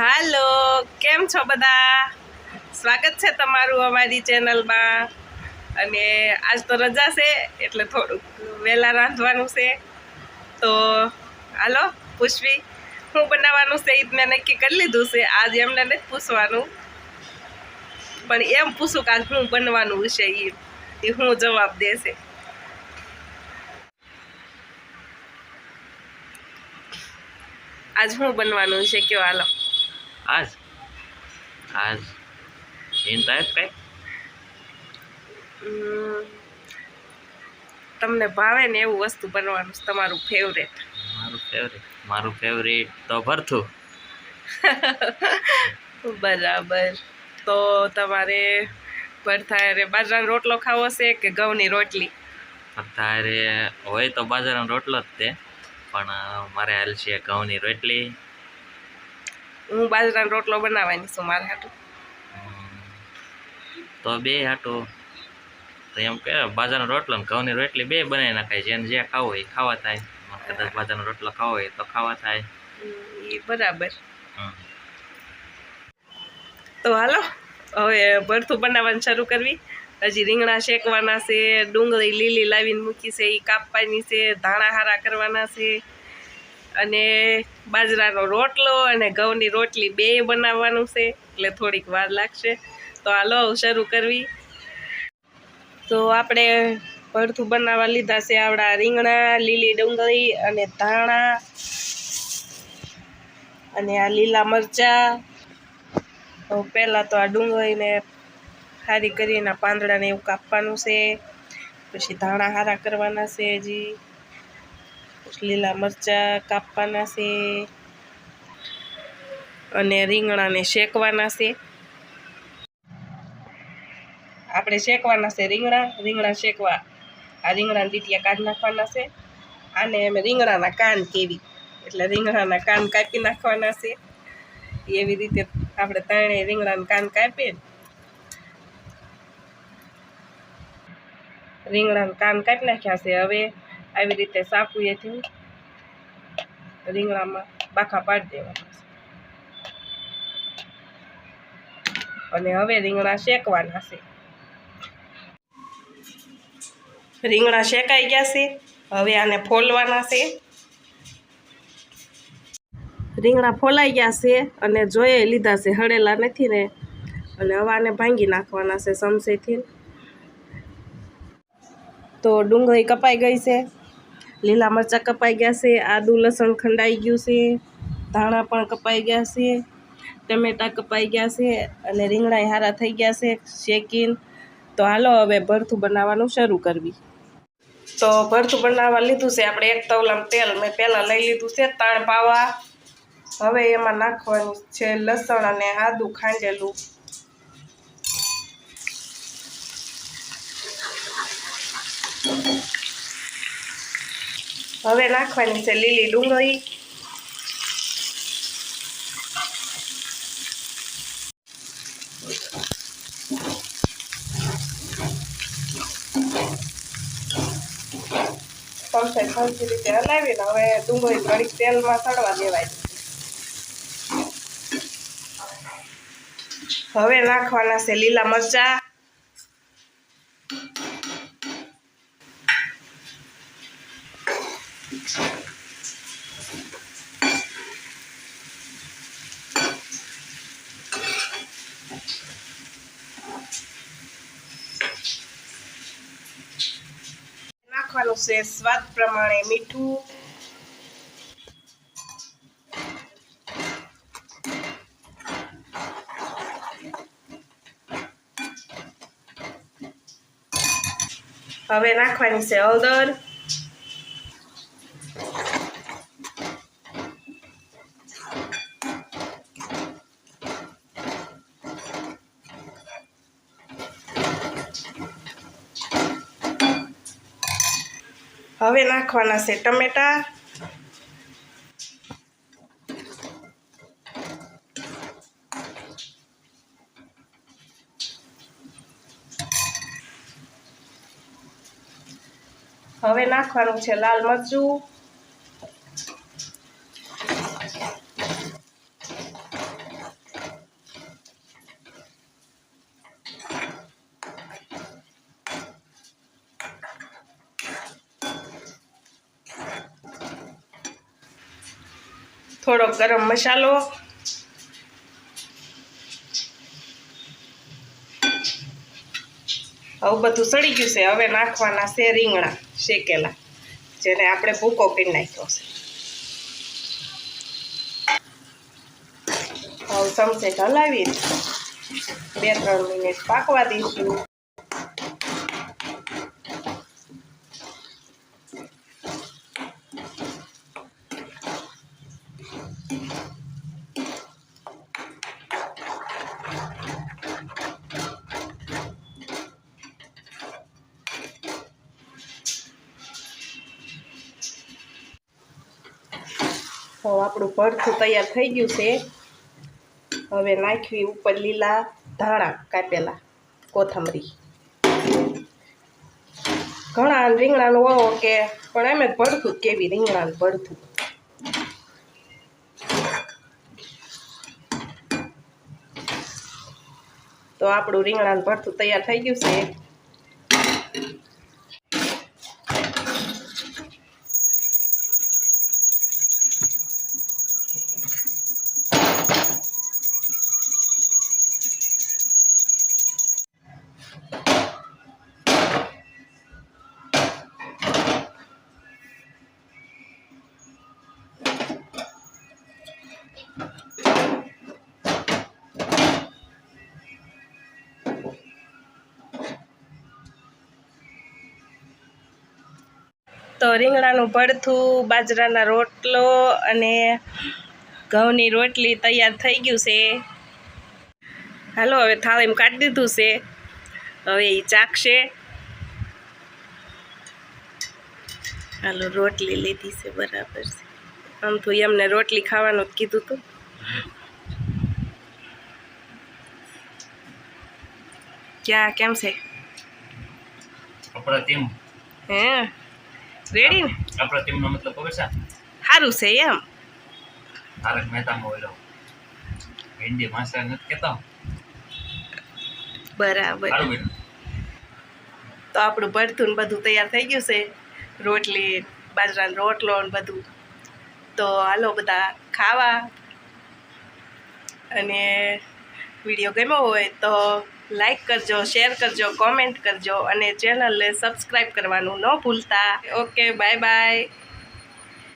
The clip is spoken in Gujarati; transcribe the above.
હાલો, કેમ છો બધા? સ્વાગત છે તમારું અમારી ચેનલમાં. અને આજ તો રજા છે એટલે થોડુંક વહેલા રાંધવાનું છે. તો હાલો પુષ્વી, શું બનાવવાનું છે એ મેં નક્કી કરી લીધું છે. આજ એમને નથી પૂછવાનું, પણ એમ પૂછું કે આજ શું બનવાનું છે એ શું જવાબ દેશે. આજ શું બનવાનું છે કયો હાલો. આજ આજ ચિંતા કઈ તમને ભાવે ને એવું વસ્તુ બનવાનું છે તમારું ફેવરેટ. મારું ફેવરેટ તો ભરથું. બરાબર. તો તમારે ભરથારે બાજરાનો રોટલો ખાવો છે કે ઘઉંની રોટલી? અત્યારે હોય તો બાજરાનો રોટલો જ તે, પણ મારે હાલ છે ઘઉંની રોટલી. હું બાજરાનો રોટલો બનાવવાની છું મારે હાટું. તો બે હાટું તો એમ કે બાજરાનો રોટલો ને ઘઉંની રોટલી બે બનાવી નાખાય, જેને જે ખાવું હોય એ ખાવા થાય. કદાચ બાજરાનો રોટલો ખાવો હોય તો ખાવા થાય. એ બરાબર. તો હાલો હવે ભરથું બનાવવાનું શરૂ કરવી. હજી રીંગણા શેકવાના છે, ડુંગળી લીલી લાવીને મૂકી છે એ કાપવાની છે, ધાણા હારા કરવાના છે, અને બાજરાનો રોટલો અને ઘઉંની રોટલી બે બનાવવાનું છે, એટલે થોડીક વાર લાગશે. તો હાલો શરૂ કરવી. તો આપણે ભરથું બનાવવા લીધા છે આવડા રીંગણા, લીલી ડુંગળી અને ધાણા અને આ લીલા મરચાં. તો પહેલાં તો આ ડુંગળીને સારી કરીને પાંદડાને એવું કાપવાનું છે, પછી ધાણા હારા કરવાના છે, હજી લીલા મરચાં કાપવાના છે અને રીંગણાને શેકવાના છે. આપણે શેકવાના છે રીંગણા શેકવા. આ રીંગણાના ડીટિયા કાઢી નાખવાના છે. આને અમે રીંગણાના કાન કેવી, એટલે રીંગણાના કાન કાપી નાખવાના છે. એવી રીતે આપણે ત્રણેય રીંગણાના કાન કાપીએ. રીંગણાના કાન કાપી નાખ્યા છે. હવે આવી રીતે સાફુએથી રીંગણામાં બાખા પાડી દેવાના છે. અને હવે રીંગણા શેકવાના છે. રીંગણા શેકાઈ ગયા છે. હવે આને ફોલવાના છે. રીંગણા ફોલાઈ ગયા છે અને જોઈ લીધા છે, હળેલા નથી ને. અને હવે આને ભાંગી નાખવાના છે ચમચીથી. તો ડુંગળી કપાઈ ગઈ છે, લીલા મરચાં કપાઈ ગયા છે, આદુ લસણ ખંડાઈ ગયું છે, ધાણા પણ કપાઈ ગયા છે, ટમેટાં કપાઈ ગયા છે અને રીંગણા હારા થઈ ગયા છે શેકીને. તો હાલો હવે ભરથું બનાવવાનું શરૂ કરવી. તો ભરથું બનાવવા લીધું છે આપણે એક તવલામાં તેલ મેં પહેલાં લઈ લીધું છે 3 પાવા. હવે એમાં નાખવાનું છે લસણ અને આદુ ખાંડેલું. હવે નાખવાની છે લીલી ડુંગળી, સરખી રીતે હલાવીને હવે ડુંગળી ઘડીક તેલમાં તળવા દેવાય. હવે નાખવાના છે લીલા મરચાં, નાખવાનું છે સ્વાદ પ્રમાણે મીઠું, હવે નાખવાની છે હળદર, હવે નાખવાના છે ટમેટા, હવે નાખવાનું છે લાલ મરચું, થોડો ગરમ મસાલો, હવે બધું સડી ગયું છે. હવે નાખવાના છે રીંગણા શેકેલા, જેને આપણે ભૂકો કરી નાખ્યો છે. હવે ચમચે હલાવી 2-3 મિનિટ પાકવા દઈશું. તો આપણું ભરથું તૈયાર થઈ ગયું છે. હવે નાખવી ઉપર લીલા ધાણા કાપેલા, કોથમરી. ઘણા રીંગણાનું વાવો કે પણ એમ જ ભરથું કેવી રીંગણાનું ભરથું. તો આપણું રીંગણાનું ભરથું તૈયાર થઈ ગયું છે. તો રીંગણાનું ભરથું, બાજરાના રોટલો અને ઘઉંની રોટલી તૈયાર થઈ ગયું છે. હાલો હવે થાળીમાં કાઢી દીધું છે. હવે એ ચાખશે. હાલો રોટલી લીધી છે, બરાબર છે. આમ તો એમને રોટલી ખાવાનું જ કીધું હતું. ક્યાં કેમ છે? અપ્રતિમ. હે રેડી ને? અપ્રતિમનો મતલબ ખબર છે? સારું છે એમ. તારક મહેતામાં ઓલો ભીંડી માસા નથી કહેતો? બરાબર. સારું બેન. તો આપણું ભરથું ને બધું તૈયાર થઈ ગયું છે. રોટલી, બાજરાનો રોટલો ને બધું. તો હાલો બધા ખાવા. અને વિડીયો ગમ્યો હોય તો લાઈક કરજો, શેર કરજો, કોમેન્ટ કરજો અને ચેનલને સબસ્ક્રાઈબ કરવાનું ન ભૂલતા. Okay, bye bye.